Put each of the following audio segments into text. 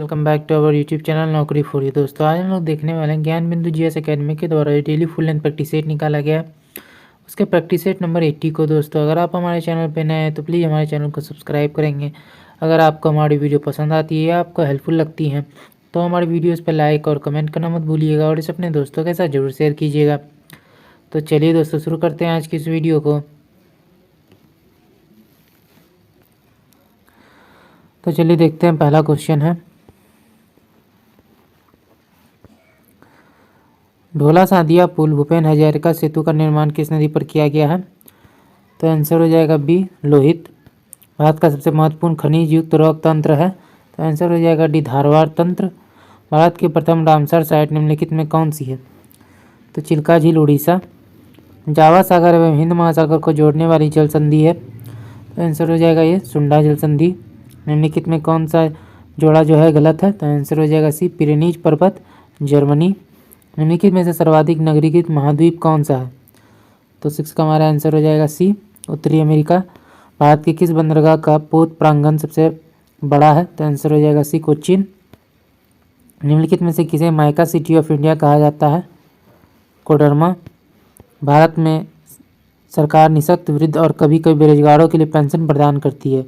Welcome back to our YouTube channel Naukri for you. दोस्तों आज हम लोग देखने वाले हैं ज्ञान बिंदु जीएस एकेडमी के द्वारा daily full length practice set निकाला गया है। उसके प्रैक्टिस सेट नंबर 80 को दोस्तों अगर आप हमारे चैनल पर नए हैं तो प्लीज़ हमारे चैनल को सब्सक्राइब करेंगे। अगर आपको हमारी वीडियो पसंद आती है या आपको हेल्पफुल लगती है तो हमारी वीडियोज़ पर लाइक और कमेंट करना मत भूलिएगा और इसे अपने दोस्तों के साथ जरूर शेयर कीजिएगा। तो चलिए दोस्तों शुरू करते हैं आज की इस वीडियो को। तो चलिए देखते हैं, पहला क्वेश्चन है ढोला सादिया पुल भूपेन हजारिका सेतु का निर्माण किस नदी पर किया गया है? तो आंसर हो जाएगा बी लोहित। भारत का सबसे महत्वपूर्ण खनिज युक्त रॉक तंत्र है, तो आंसर हो जाएगा डी धारवाड़ तंत्र। भारत की प्रथम रामसर साइट निम्नलिखित में कौन सी है? तो चिल्का झील उड़ीसा। जावा सागर एवं हिंद महासागर को जोड़ने वाली जल संधि है, तो आंसर हो जाएगा ये सुंडा जल संधि। निम्नलिखित में कौन सा जोड़ा जो है गलत है? तो आंसर हो जाएगा सी पिरेनीज पर्वत जर्मनी। निम्नलिखित में से सर्वाधिक नगरीकृत महाद्वीप कौन सा है? तो 6 का हमारा आंसर हो जाएगा सी उत्तरी अमेरिका। भारत के किस बंदरगाह का पोत प्रांगण सबसे बड़ा है? तो आंसर हो जाएगा सी कोच्चिन। निम्नलिखित में से किसे माइका सिटी ऑफ इंडिया कहा जाता है? कोडरमा। भारत में सरकार निःशक्त वृद्ध और कभी कभी बेरोजगारों के लिए पेंशन प्रदान करती है,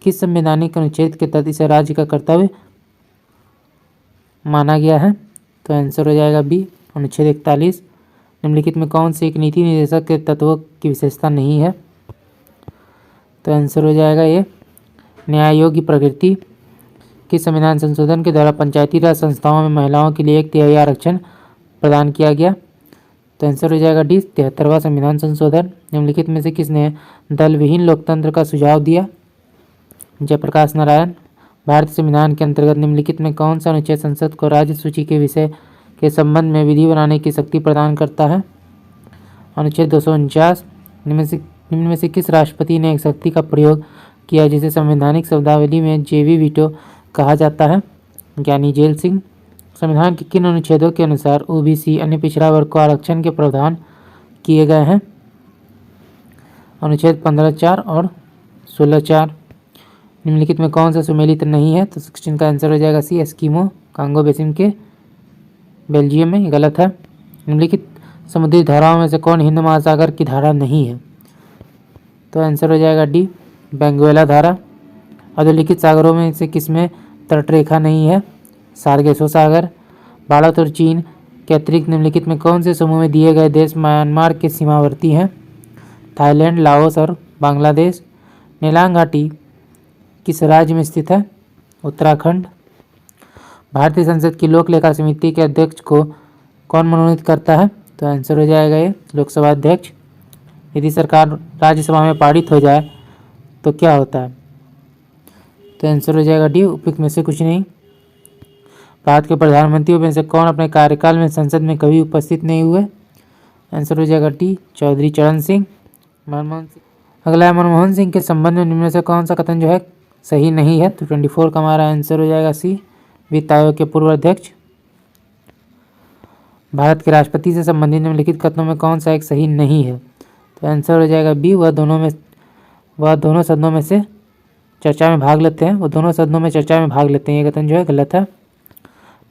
किस संवैधानिक अनुच्छेद के तहत इसे राज्य का कर्तव्य माना गया है? तो आंसर हो जाएगा बी अनुच्छेद 41। निम्नलिखित में कौन सी एक नीति निर्देशक के तत्वों की विशेषता नहीं है? तो आंसर हो जाएगा ये न्याय योग्य प्रकृति। किस संविधान संशोधन के द्वारा पंचायती राज संस्थाओं में महिलाओं के लिए 1/3 आरक्षण प्रदान किया गया? तो आंसर हो जाएगा डी 73वां संविधान संशोधन। निम्नलिखित में से किसने दल विहीन लोकतंत्र का सुझाव दिया? जयप्रकाश नारायण। भारतीय संविधान के अंतर्गत निम्नलिखित में कौन सा अनुच्छेद संसद को राज्य सूची के विषय के संबंध में विधि बनाने की शक्ति प्रदान करता है? अनुच्छेद 249। निम्न में से किस राष्ट्रपति ने एक शक्ति का प्रयोग किया जिसे संवैधानिक शब्दावली में जेवी वीटो कहा जाता है? ज्ञानी जेल सिंह। संविधान के किन अनुच्छेदों के अनुसार ओबीसी अन्य पिछड़ा वर्ग को आरक्षण के प्रावधान किए गए हैं? अनुच्छेद 15(4) और 16(4). निम्नलिखित में कौन सा सुमेलित नहीं है? तो 16 का आंसर हो जाएगा सी एस्किमो कांगो बेसिन के बेल्जियम में, गलत है। निम्नलिखित समुद्री धाराओं में से कौन हिंद महासागर की धारा नहीं है? तो आंसर हो जाएगा डी बेंगुएला धारा। अधोलिखित सागरों में से किसमें तटरेखा नहीं है? सार्गेसो सागर। भारत और चीन के अतिरिक्त निम्नलिखित में कौन से समूह में दिए गए देश म्यांमार के सीमावर्ती हैं? थाईलैंड, लाओस और बांग्लादेश। नेलांग घाटी किस राज्य में स्थित है? उत्तराखंड। भारतीय संसद की लोक लेखा समिति के अध्यक्ष को कौन मनोनीत करता है? तो आंसर हो जाएगा ये लोकसभा अध्यक्ष। यदि सरकार राज्यसभा में पारित हो जाए तो क्या होता है? तो आंसर हो जाएगा डी उपयुक्त में से कुछ नहीं। भारत के प्रधानमंत्रियों में से कौन अपने कार्यकाल में संसद में कभी उपस्थित नहीं हुए? आंसर हो जाएगा डी चौधरी चरण सिंह। मनमोहन सिंह। अगला है मनमोहन सिंह के संबंध में निम्न में से कौन सा कथन जो है सही नहीं है? तो 24 का हमारा आंसर हो जाएगा सी वित्त आयोग के पूर्व अध्यक्ष। भारत के राष्ट्रपति से संबंधित निम्नलिखित कथनों में कौन सा एक सही नहीं है? तो आंसर हो जाएगा बी वह दोनों सदनों में से चर्चा में भाग लेते हैं, वो दोनों सदनों में चर्चा में भाग लेते हैं, ये कथन जो है गलत है।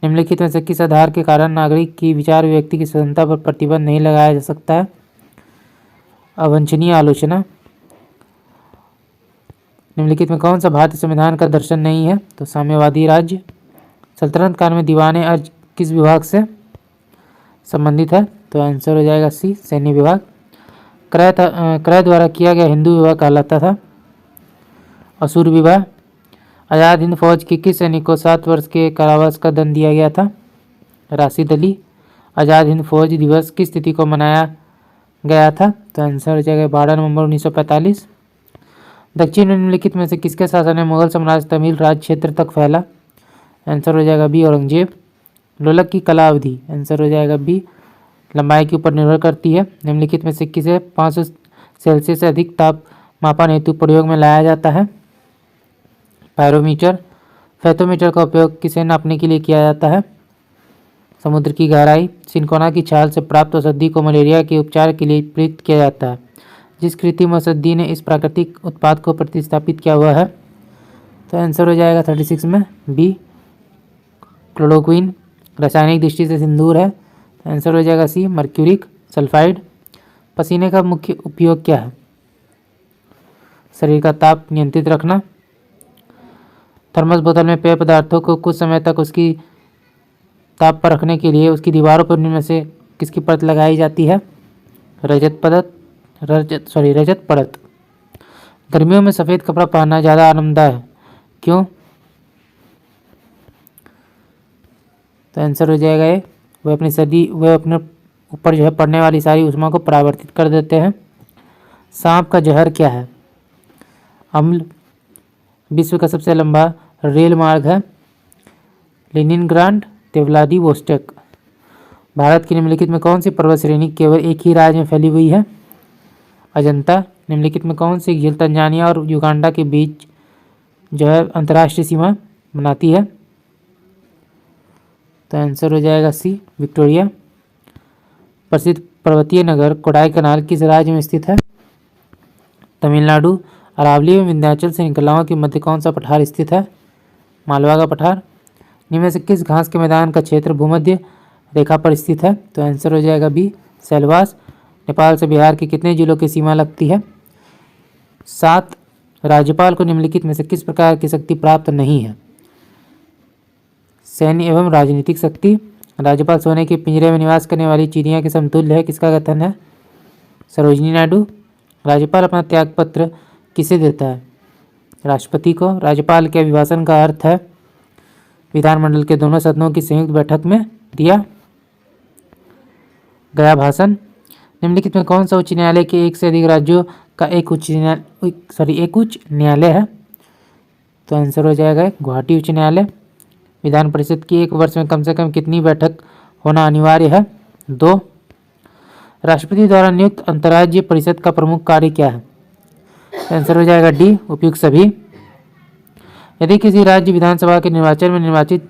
निम्नलिखित में से किस आधार के कारण नागरिक की विचार व्यक्ति की स्वतंत्रता पर प्रतिबंध नहीं लगाया जा सकता है? अवांछनीय आलोचना। निम्नलिखित में कौन सा भारतीय संविधान का दर्शन नहीं है? तो साम्यवादी राज्य। सल्तनत काल में दीवाने अर्ज किस विभाग से संबंधित है? तो आंसर हो जाएगा सी सैन्य विभाग। क्रय द्वारा किया गया हिंदू विवाह कहलाता था असुर विवाह। आज़ाद हिंद फौज के किस सैनिक को 7 वर्ष के कारावास का दंड दिया गया था? राशिद अली। आज़ाद हिंद फौज दिवस किस तिथि को मनाया गया था? तो आंसर हो जाएगा 12 नवंबर 1945। दक्षिण में निम्नलिखित में से किसके शासन में मुगल साम्राज्य तमिल राज्य क्षेत्र तक फैला? आंसर हो जाएगा बी औरंगजेब। लोलक की कला अवधि आंसर हो जाएगा बी लंबाई के ऊपर निर्भर करती है। निम्नलिखित में से किसे 500 सेल्सियस से अधिक ताप मापन हेतु प्रयोग में लाया जाता है? पायरोमीटर। फैथोमीटर का उपयोग किसे नापने के लिए किया जाता है? समुद्र की गहराई। सिनकोना की छाल से प्राप्त औषधि को मलेरिया के उपचार के लिए प्रयुक्त किया जाता है। जिस कृत्रिम औषधि ने इस प्राकृतिक उत्पाद को प्रतिस्थापित किया हुआ है? तो आंसर हो जाएगा 36 में बी क्लोरोक्विन रासायनिक दृष्टि से सिंदूर है, तो आंसर हो जाएगा सी मर्क्यूरिक सल्फाइड। पसीने का मुख्य उपयोग क्या है? शरीर का ताप नियंत्रित रखना। थर्मस बोतल में पेय पदार्थों को कुछ समय तक उसकी ताप पर रखने के लिए उसकी दीवारों पर निम्न में से किसकी परत लगाई जाती है? रजत परत। गर्मियों में सफ़ेद कपड़ा पहनना ज़्यादा आरामदायक है, क्यों? तो आंसर हो जाएगा ये, वह अपने ऊपर जो है पड़ने वाली सारी ऊष्मा को परावर्तित कर देते हैं। सांप का जहर क्या है? अम्ल। विश्व का सबसे लंबा रेल मार्ग है लेनिनग्राड व्लादिवोस्टोक। भारत की निम्नलिखित में कौन सी पर्वत श्रेणी केवल एक ही राज्य में फैली हुई है? अजंता। निम्नलिखित में कौन सी झील तंजानिया और युगांडा के बीच जो है अंतर्राष्ट्रीय सीमा बनाती है? तो आंसर हो जाएगा सी विक्टोरिया। प्रसिद्ध पर्वतीय नगर कोडाईकनाल किस राज्य में स्थित है? तमिलनाडु। अरावली एवं विंध्याचल श्रृंखलाओं के मध्य कौन सा पठार स्थित है? मालवा का पठार। निम्न में से किस घास के मैदान का क्षेत्र भूमध्य रेखा पर स्थित है? तो आंसर हो जाएगा बी सेलवास। नेपाल से बिहार के कितने जिलों की सीमा लगती है? 7। राज्यपाल को निम्नलिखित में से किस प्रकार की शक्ति प्राप्त नहीं है? सैन्य एवं राजनीतिक शक्ति। राज्यपाल सोने के पिंजरे में निवास करने वाली चिड़िया के समतुल्य है, किसका कथन है? सरोजिनी नायडू। राज्यपाल अपना त्यागपत्र किसे देता है? राष्ट्रपति को। राज्यपाल के अभिभाषण का अर्थ है विधानमंडल के दोनों सदनों की संयुक्त बैठक में दिया गया भाषण। निम्नलिखित में कौन सा उच्च न्यायालय के एक से अधिक राज्यों का एक उच्च न्यायालय है? तो आंसर हो जाएगा गुवाहाटी उच्च न्यायालय। विधान परिषद की एक वर्ष में कम से कम कितनी बैठक होना अनिवार्य है? 2। राष्ट्रपति द्वारा नियुक्त अंतर्राज्यीय परिषद का प्रमुख कार्य क्या है? आंसर हो जाएगा डी उपयुक्त सभी। यदि किसी राज्य विधानसभा के निर्वाचन में निर्वाचित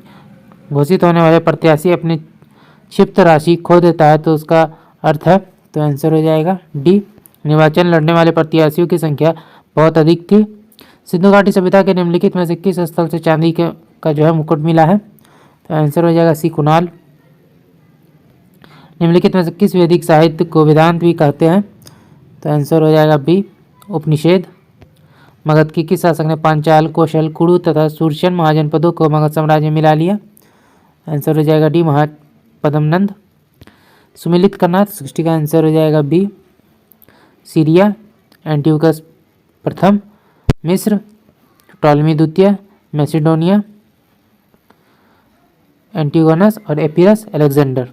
घोषित होने वाले प्रत्याशी अपनी क्षिप्त राशि खो देता है तो उसका अर्थ है? तो आंसर हो जाएगा डी निर्वाचन लड़ने वाले प्रत्याशियों की संख्या बहुत अधिक थी। सिंधु घाटी सभ्यता के निम्नलिखित में से किस स्थल से चांदी का जो है मुकुट मिला है? तो आंसर हो जाएगा सी कुणाल। निम्नलिखित में से किस वैदिक साहित्य को वेदांत भी कहते हैं? तो आंसर हो जाएगा बी उपनिषद। मगध के किस शासक ने पांचाल, कौशल, कुरु तथा सुरशन महाजनपदों को मगध साम्राज्य में मिला लिया? आंसर हो जाएगा डी महापद्मनंद। सुमिलित करना सृष्टि का आंसर हो जाएगा बी सीरिया। एंटियोकस प्रथम। मिस्र। टॉलमी द्वितीय। मैसिडोनिया। एंटिगोनस और एपिरस अलेक्जेंडर।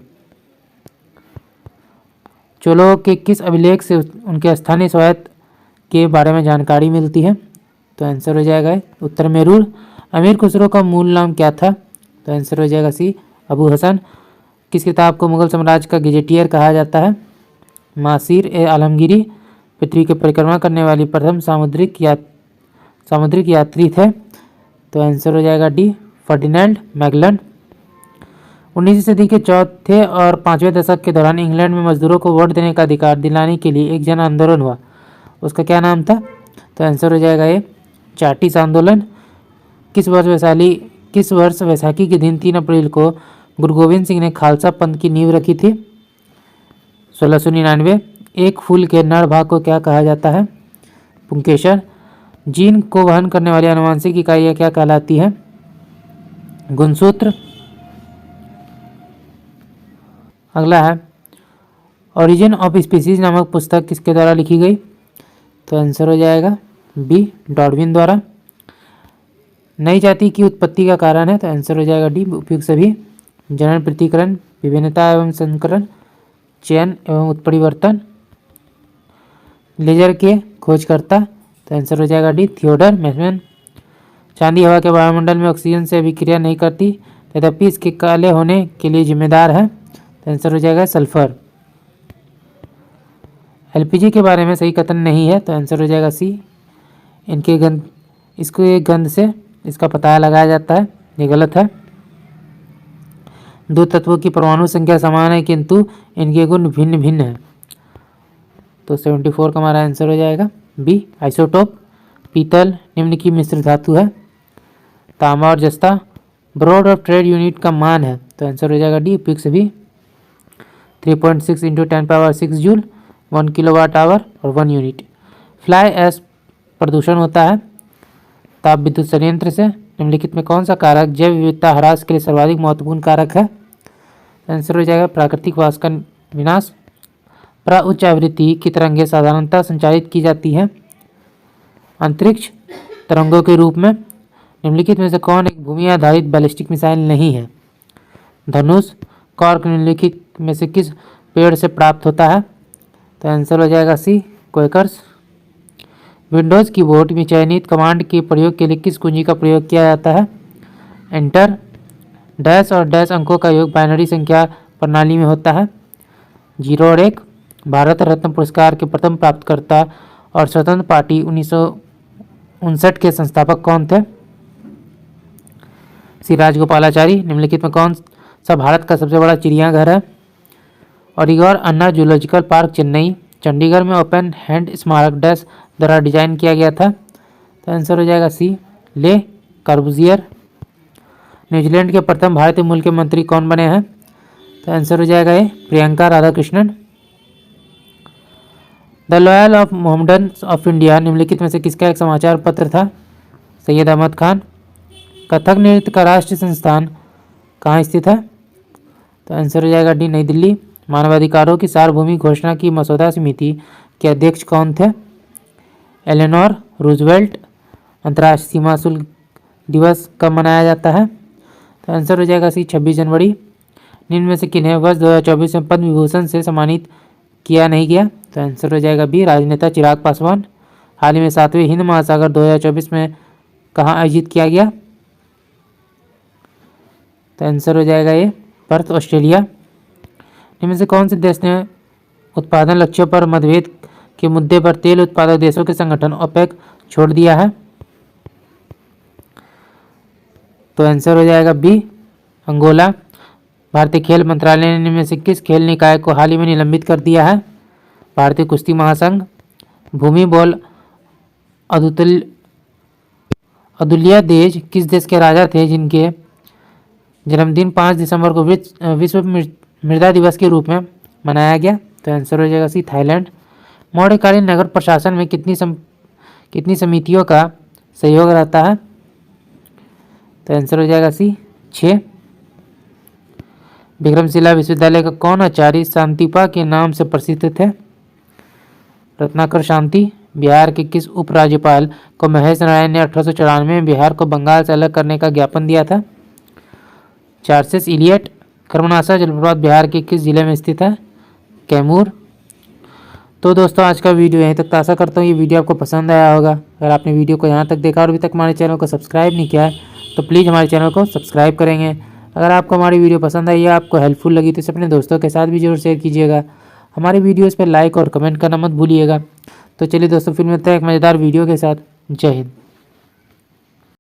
चोलों के किस अभिलेख से उनके स्थानीय स्वायत्त के बारे में जानकारी मिलती है? तो आंसर हो जाएगा उत्तर मेरूर। अमीर खुसरो का मूल नाम क्या था? तो आंसर हो जाएगा सी अबू हसन। किस किताब को मुगल साम्राज्य का गेजेटियर कहा जाता है? मासिर ए आलमगीरी पृथ्वी की परिक्रमा करने वाली प्रथम सामुद्रिक यात्री थे। तो आंसर हो जाएगा डी फर्डिनेंड मैगलन। 19वीं सदी के चौथे और 5वें दशक के दौरान इंग्लैंड में मजदूरों को वोट देने का अधिकार दिलाने के लिए एक जन आंदोलन हुआ, उसका क्या नाम था? तो आंसर हो जाएगा ये चार्टिस आंदोलन। किस वर्ष वैसाखी के दिन 3 अप्रैल को गुरु गोविंद सिंह ने खालसा पंथ की नींव रखी थी? 1699। एक फूल के नर भाग को क्या कहा जाता है? पुंकेसर। जीन को वहन करने वाली आनुवांशिक इकाइयाँ क्या कहलाती हैं? गुणसूत्र। अगला है ओरिजिन ऑफ स्पीसीज नामक पुस्तक किसके द्वारा लिखी गई? तो आंसर हो जाएगा बी डार्विन द्वारा। नई जाति की उत्पत्ति का कारण है? तो आंसर हो जाएगा डी उपयुक्त सभी। जनन पृथक्करण, विभिन्नता एवं संकरण, चयन एवं उत्परिवर्तन। लेजर के खोजकर्ता? तो आंसर हो जाएगा डी थियोडर मैसन। चांदी हवा के वायुमंडल में ऑक्सीजन से अभिक्रिया नहीं करती तथापि इसके काले होने के लिए जिम्मेदार है? तो आंसर हो जाएगा सल्फर। एलपीजी के बारे में सही कथन नहीं है, तो आंसर हो जाएगा सी एक गंध से इसका पता लगाया जाता है, ये गलत है। 2 तत्वों की परमाणु संख्या समान है किंतु इनके गुण भिन्न भिन्न हैं, तो 74 का हमारा आंसर हो जाएगा बी आइसोटोप। पीतल निम्न की मिश्र धातु है? तांबा और जस्ता, ब्रॉड ऑफ ट्रेड यूनिट का मान है? तो आंसर हो जाएगा डी, उपयुक्त सभी 3.6 इंटू 10⁻6 जूल, 1 किलोवाट आवर और 1 यूनिट। फ्लाई ऐश प्रदूषण होता है ताप विद्युत संयंत्र से। निम्नलिखित में कौन सा कारक जैव विविधता ह्रास के लिए सर्वाधिक महत्वपूर्ण कारक है? आंसर हो जाएगा प्राकृतिक वास का विनाश। उच्च आवृत्ति की तरंगें साधारणतः संचारित की जाती है अंतरिक्ष तरंगों के रूप में। निम्नलिखित में से कौन एक भूमि आधारित बैलिस्टिक मिसाइल नहीं है? धनुष। कॉर्क निम्नलिखित में से किस पेड़ से प्राप्त होता है? तो आंसर हो जाएगा सी, क्वेकर्स। विंडोज़ कीबोर्ड में चयनित कमांड के प्रयोग के लिए किस कुंजी का प्रयोग किया जाता है? एंटर। डैश और डैश अंकों का योग बाइनरी संख्या प्रणाली में होता है 0 और 1। भारत रत्न पुरस्कार के प्रथम प्राप्तकर्ता और स्वतंत्र पार्टी 1959 के संस्थापक कौन थे? श्री राजगोपालाचारी। निम्नलिखित में कौन सा भारत का सबसे बड़ा चिड़ियाघर है? ओरिगोर अन्ना जूलॉजिकल पार्क चेन्नई, चंडीगढ़ में ओपन हैंड स्मारक डैश द्वारा डिजाइन किया गया था? तो आंसर हो जाएगा सी, ले कार्बुजियर। न्यूजीलैंड के प्रथम भारतीय मूल के मंत्री कौन बने हैं? तो आंसर हो जाएगा A, Priyanka Radhakrishnan. The loyal of Mohammedans of India निम्नलिखित में से किसका एक समाचार पत्र था? सैयद अहमद खान। कथक नृत्य का राष्ट्रीय संस्थान कहाँ स्थित है? तो आंसर हो जाएगा डी, नई दिल्ली। मानवाधिकारों की सार्वभौमिक घोषणा की मसौदा समिति के अध्यक्ष कौन थे? Eleanor Roosevelt. अंतर्राष्ट्रीय सीमा शुल्क दिवस कब मनाया जाता है? तो आंसर हो जाएगा सी, 26 जनवरी। निम्न में से किन्हें वर्ष 2024 में पद्म विभूषण से सम्मानित किया नहीं गया? तो आंसर हो जाएगा बी, राजनेता चिराग पासवान। हाल ही में 7वें हिंद महासागर 2024 में कहाँ आयोजित किया गया? तो आंसर हो जाएगा ये, पर्थ, ऑस्ट्रेलिया। इनमें से कौन से देश ने उत्पादन लक्ष्यों पर मतभेद के मुद्दे पर तेल उत्पादक देशों के संगठन ओपेक छोड़ दिया है? तो आंसर हो जाएगा बी, अंगोला। भारतीय खेल मंत्रालय ने इनमें से किस खेल निकाय को हाल ही में निलंबित कर दिया है? भारतीय कुश्ती महासंघ। भूमि बॉल अदुल्या देज किस देश के राजा थे जिनके जन्मदिन 5 दिसंबर को विश्व मृदा दिवस के रूप में मनाया गया? तो आंसर हो जाएगा सी, थाईलैंड। मौर्यकालीन नगर प्रशासन में कितनी समितियों का सहयोग रहता है? तो आंसर हो जाएगा सी, 6। विक्रमशिला विश्वविद्यालय का कौन आचार्य शांतिपा के नाम से प्रसिद्ध थे? रत्नाकर शांति। बिहार के किस उपराज्यपाल को महेश नारायण ने 1894 में बिहार को बंगाल से अलग करने का ज्ञापन दिया था? Charles Elliot. कर्मनाशा जलप्रपात बिहार के किस जिले में स्थित है? कैमूर। तो दोस्तों आज का वीडियो यहीं तक। आशा करता हूँ ये वीडियो आपको पसंद आया होगा। अगर आपने वीडियो को यहाँ तक देखा और अभी तक हमारे चैनल को सब्सक्राइब नहीं किया है तो प्लीज़ हमारे चैनल को सब्सक्राइब करेंगे। अगर आपको हमारी वीडियो पसंद आई या आपको हेल्पफुल लगी तो इसे अपने दोस्तों के साथ भी जरूर शेयर कीजिएगा। हमारी वीडियोस पर लाइक और कमेंट करना मत भूलिएगा। तो चलिए दोस्तों, फिर मिलते हैं एक मज़ेदार वीडियो के साथ। जय हिंद।